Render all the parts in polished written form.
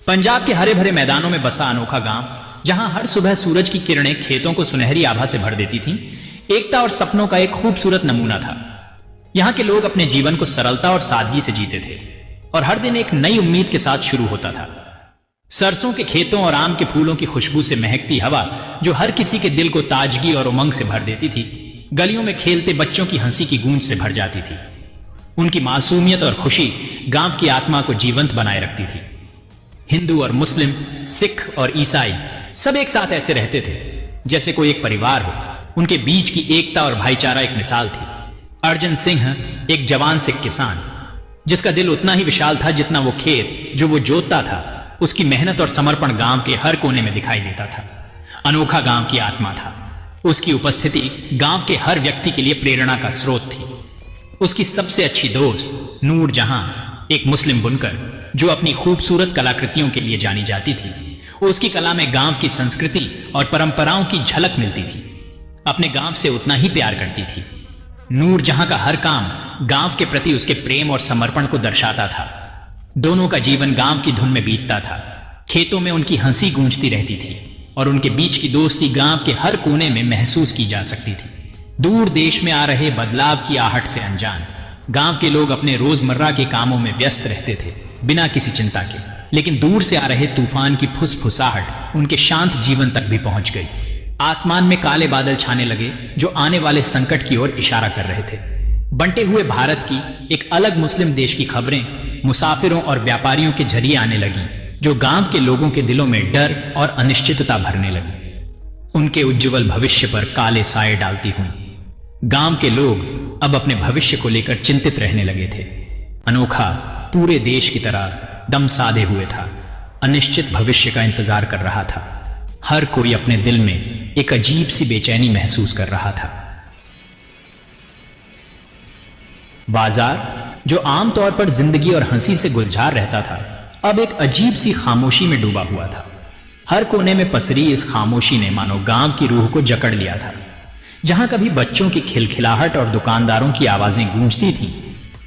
पंजाब के हरे भरे मैदानों में बसा अनोखा गांव, जहां हर सुबह सूरज की किरणें खेतों को सुनहरी आभा से भर देती थीं, एकता और सपनों का एक खूबसूरत नमूना था। यहाँ के लोग अपने जीवन को सरलता और सादगी से जीते थे और हर दिन एक नई उम्मीद के साथ शुरू होता था। सरसों के खेतों और आम के फूलों की खुशबू से महकती हवा जो हर किसी के दिल को ताजगी और उमंग से भर देती थी, गलियों में खेलते बच्चों की हंसी की गूंज से भर जाती थी। उनकी मासूमियत और खुशी गांव की आत्मा को जीवंत बनाए रखती थी। हिंदू और मुस्लिम, सिख और ईसाई सब एक साथ ऐसे रहते थे जैसे कोई एक परिवार हो। उनके बीच की एकता और भाईचारा एक मिसाल थी। अर्जन सिंह एक जवान सिख किसान, जिसका दिल उतना ही विशाल था जितना वो खेत जो वो जोतता था। उसकी मेहनत और समर्पण गांव के हर कोने में दिखाई देता था। अनोखा गांव की आत्मा था। उसकी उपस्थिति गांव के हर व्यक्ति के लिए प्रेरणा का स्रोत थी। उसकी सबसे अच्छी दोस्त नूर जहां, एक मुस्लिम बुनकर जो अपनी खूबसूरत कलाकृतियों के लिए जानी जाती थी, उसकी कला में गांव की संस्कृति और परंपराओं की झलक मिलती थी। अपने गांव से उतना ही प्यार करती थी। नूर जहां का हर काम गांव के प्रति उसके प्रेम और समर्पण को दर्शाता था। दोनों का जीवन गांव की धुन में बीतता था। खेतों में उनकी हंसी गूंजती रहती थी और उनके बीच की दोस्ती गांव के हर कोने में महसूस की जा सकती थी। दूर देश में आ रहे बदलाव की आहट से अनजान गांव के लोग अपने रोजमर्रा के कामों में व्यस्त रहते थे, बिना किसी चिंता के। लेकिन दूर से आ रहे तूफान की फुसफुसाहट उनके शांत जीवन तक भी पहुंच गई। आसमान में काले बादल छाने लगे जो आने वाले संकट की ओर इशारा कर रहे थे। बंटे हुए भारत की एक अलग मुस्लिम देश की खबरें मुसाफिरों और व्यापारियों के जरिए आने लगी, जो गांव के लोगों के दिलों में डर और अनिश्चितता भरने लगी। उनके उज्जवल भविष्य पर काले साए डालती हुई गांव के लोग अब अपने भविष्य को लेकर चिंतित रहने लगे थे। अनोखा पूरे देश की तरह दम साधे हुए था, अनिश्चित भविष्य का इंतजार कर रहा था। हर कोई अपने दिल में एक अजीब सी बेचैनी महसूस कर रहा था। बाजार, जो आमतौर पर जिंदगी और हंसी से गुलजार रहता था, अब एक अजीब सी खामोशी में डूबा हुआ था। हर कोने में पसरी इस खामोशी ने मानो गांव की रूह को जकड़ लिया था। जहां कभी बच्चों की खिलखिलाहट और दुकानदारों की आवाजें गूंजती थीं,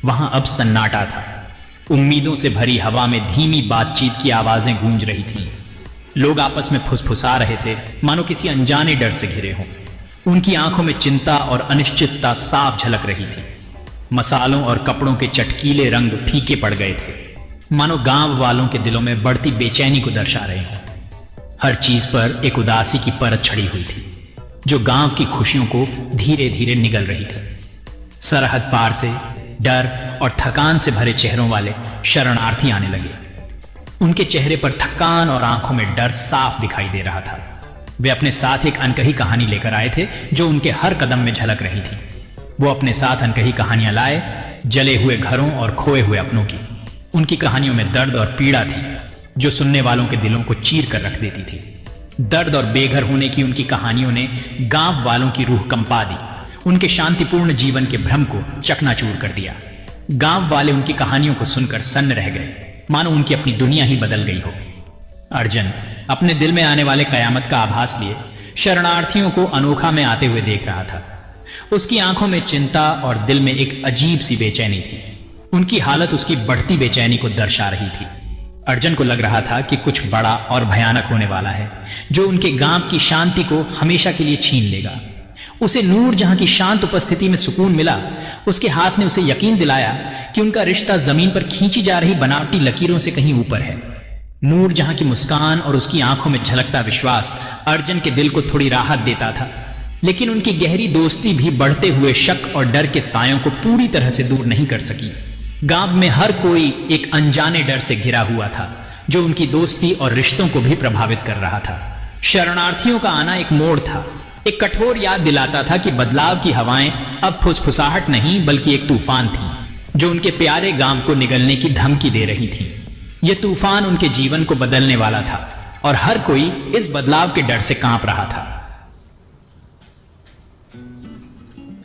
वहां अब सन्नाटा था। उम्मीदों से भरी हवा में धीमी बातचीत की आवाजें गूंज रही थीं। लोग आपस में फुसफुसा रहे थे, मानो किसी अनजाने डर से घिरे हों। उनकी आंखों में चिंता और अनिश्चितता साफ झलक रही थी। मसालों और कपड़ों के चटकीले रंग फीके पड़ गए थे, मानो गांव वालों के दिलों में बढ़ती बेचैनी को दर्शा रहे हों। हर चीज पर एक उदासी की परत छड़ी हुई थी, जो गांव की खुशियों को धीरे धीरे निगल रही थी। सरहद पार से डर और थकान से भरे चेहरों वाले शरणार्थी आने लगे। उनके चेहरे पर थकान और आंखों में डर साफ दिखाई दे रहा था। वे अपने साथ एक अनकही कहानी लेकर आए थे जो उनके हर कदम में झलक रही थी। वो अपने साथ अनकही कहानियां लाए, जले हुए घरों और खोए हुए अपनों की। उनकी कहानियों में दर्द और पीड़ा थी जो सुनने वालों के दिलों को चीर कर रख देती थी। दर्द और बेघर होने की उनकी कहानियों ने गांव वालों की रूह कंपा दी, उनके शांतिपूर्ण जीवन के भ्रम को चकनाचूर कर दिया। गांव वाले उनकी कहानियों को सुनकर सन्न रह गए, मानो उनकी अपनी दुनिया ही बदल गई हो। अर्जन अपने दिल में आने वाले कयामत का आभास लिए शरणार्थियों को अनोखा में आते हुए देख रहा था। उसकी आंखों में चिंता और दिल में एक अजीब सी बेचैनी थी। उनकी हालत उसकी बढ़ती बेचैनी को दर्शा रही थी। अर्जन को लग रहा था कि कुछ बड़ा और भयानक होने वाला है, जो उनके गांव की शांति को हमेशा के लिए छीन लेगा। उसे नूर जहां की शांत उपस्थिति में सुकून मिला, उसके हाथ ने उसे यकीन दिलाया कि उनका रिश्ता जमीन पर खींची जा रही बनावटी लकीरों से कहीं ऊपर है। नूर जहां की मुस्कान और उसकी आंखों में झलकता विश्वास अर्जन के दिल को थोड़ी राहत देता था, लेकिन उनकी गहरी दोस्ती भी बढ़ते हुए शक और डर के सायों को पूरी तरह से दूर नहीं कर सकी। गांव में हर कोई एक अनजाने डर से घिरा हुआ था, जो उनकी दोस्ती और रिश्तों को भी प्रभावित कर रहा था। शरणार्थियों का आना एक मोड़ था, एक कठोर याद दिलाता था कि बदलाव की हवाएं अब फुसफुसाहट नहीं बल्कि एक तूफान थी, जो उनके प्यारे गांव को निगलने की धमकी दे रही थी। यह तूफान उनके जीवन को बदलने वाला था और हर कोई इस बदलाव के डर से कांप रहा था।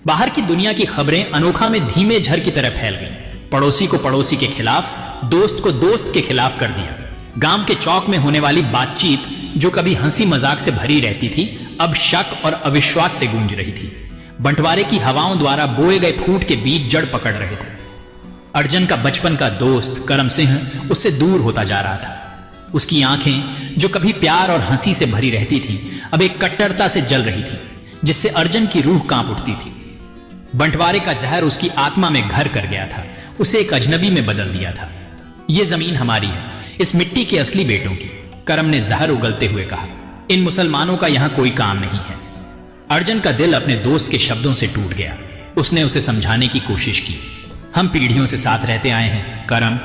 बाहर की दुनिया की खबरें अनोखा में धीमे झर की तरह फैल गईं। पड़ोसी को पड़ोसी के खिलाफ, दोस्त को दोस्त के खिलाफ कर दिया। गांव के चौक में होने वाली बातचीत, जो कभी हंसी मजाक से भरी रहती थी, अब शक और अविश्वास से गूंज रही थी। बंटवारे की हवाओं द्वारा बोए गए फूट के बीज जड़ पकड़ रहे थे। अर्जन का बचपन का दोस्त करम सिंह उससे दूर होता जा रहा था। उसकी आंखें जो कभी प्यार और हंसी से भरी रहती थीं, अब एक कट्टरता से जल रही थी, जिससे अर्जुन की रूह कांप उठती थी। बंटवारे का जहर उसकी आत्मा में घर कर गया था, उसे एक अजनबी में बदल दिया था। यह जमीन हमारी है, इस मिट्टी के असली बेटों की, करम ने जहर उगलते हुए कहा। इन मुसलमानों का यहां कोई काम नहीं है। अर्जुन का दिल अपने दोस्त के शब्दों से टूट गया। उसने उसे समझाने की कोशिश की। हम पीढ़ियों से साथ रहते आए हैं करम,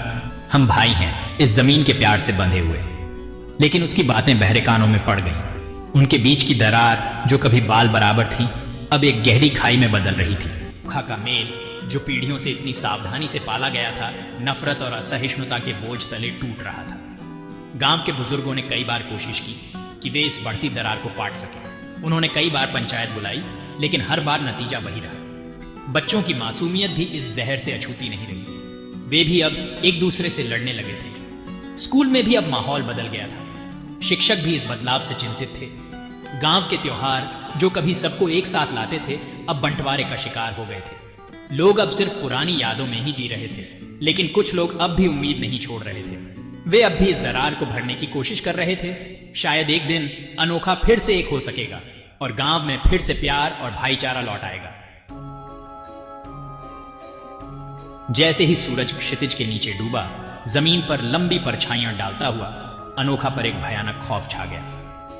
हम भाई हैं, इस जमीन के प्यार से बंधे हुए। लेकिन उसकी बातें बहरे कानों में पड़ गईं। उनके बीच की दरार जो कभी बाल बराबर थी, अब एक गहरी खाई में बदल रही थी। खा का मेल जो पीढ़ियों से इतनी सावधानी से पाला गया था, नफरत और असहिष्णुता के बोझ तले टूट रहा था। गांव के बुजुर्गों ने कई बार कोशिश की कि वे इस बढ़ती दरार को पाट सकें। उन्होंने कई बार पंचायत बुलाई, लेकिन हर बार नतीजा वही रहा। बच्चों की मासूमियत भी इस जहर से अछूती नहीं रही। वे भी अब एक दूसरे से लड़ने लगे थे। स्कूल में भी अब माहौल बदल गया था। शिक्षक भी इस बदलाव से चिंतित थे। गांव के त्योहार जो कभी सबको एक साथ लाते थे, अब बंटवारे का शिकार हो गए थे। लोग अब सिर्फ पुरानी यादों में ही जी रहे थे, लेकिन कुछ लोग अब भी उम्मीद नहीं छोड़ रहे थे। वे अब भी इस दरार को भरने की कोशिश कर रहे थे। शायद एक दिन अनोखा फिर से एक हो सकेगा और गांव में फिर से प्यार और भाईचारा लौट आएगा। जैसे ही सूरज क्षितिज के नीचे डूबा, जमीन पर लंबी परछाइयां डालता हुआ अनोखा पर एक भयानक खौफ छा गया।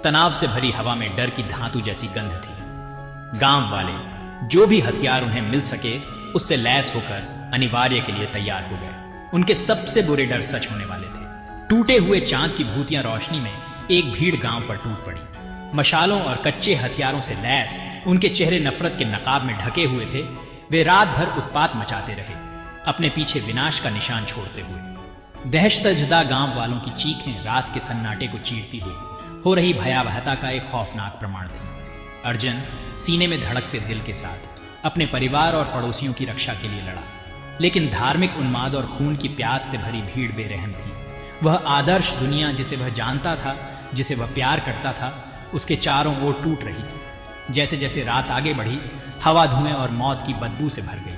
तनाव से भरी हवा में डर की धातु जैसी गंध थी। गांव वाले जो भी हथियार उन्हें मिल सके उससे लैस होकर अनिवार्य के लिए तैयार हो गए। उनके सबसे बुरे डर सच होने वाले थे। टूटे हुए चांद की भूतियां रोशनी में एक भीड़ गांव पर टूट पड़ी। मशालों और कच्चे हथियारों से लैस उनके चेहरे नफरत के नकाब में ढके हुए थे। वे रात भर उत्पात मचाते रहे, अपने पीछे विनाश का निशान छोड़ते हुए। दहशतजदा गांव वालों की चीखें रात के सन्नाटे को चीरती हुई हो रही भयावहता का एक खौफनाक प्रमाण थी। अर्जुन सीने में धड़कते दिल के साथ अपने परिवार और पड़ोसियों की रक्षा के लिए लड़ा, लेकिन धार्मिक उन्माद और खून की प्यास से भरी भीड़ बेरहम थी। वह आदर्श दुनिया जिसे वह जानता था, जिसे वह प्यार करता था, उसके चारों ओर टूट रही थी। जैसे जैसे रात आगे बढ़ी, हवा धुएं और मौत की बदबू से भर गई।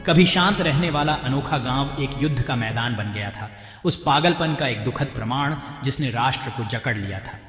कभी शांत रहने वाला अनोखा गांव एक युद्ध का मैदान बन गया था, उस पागलपन का एक दुखद प्रमाण जिसने राष्ट्र को जकड़ लिया था।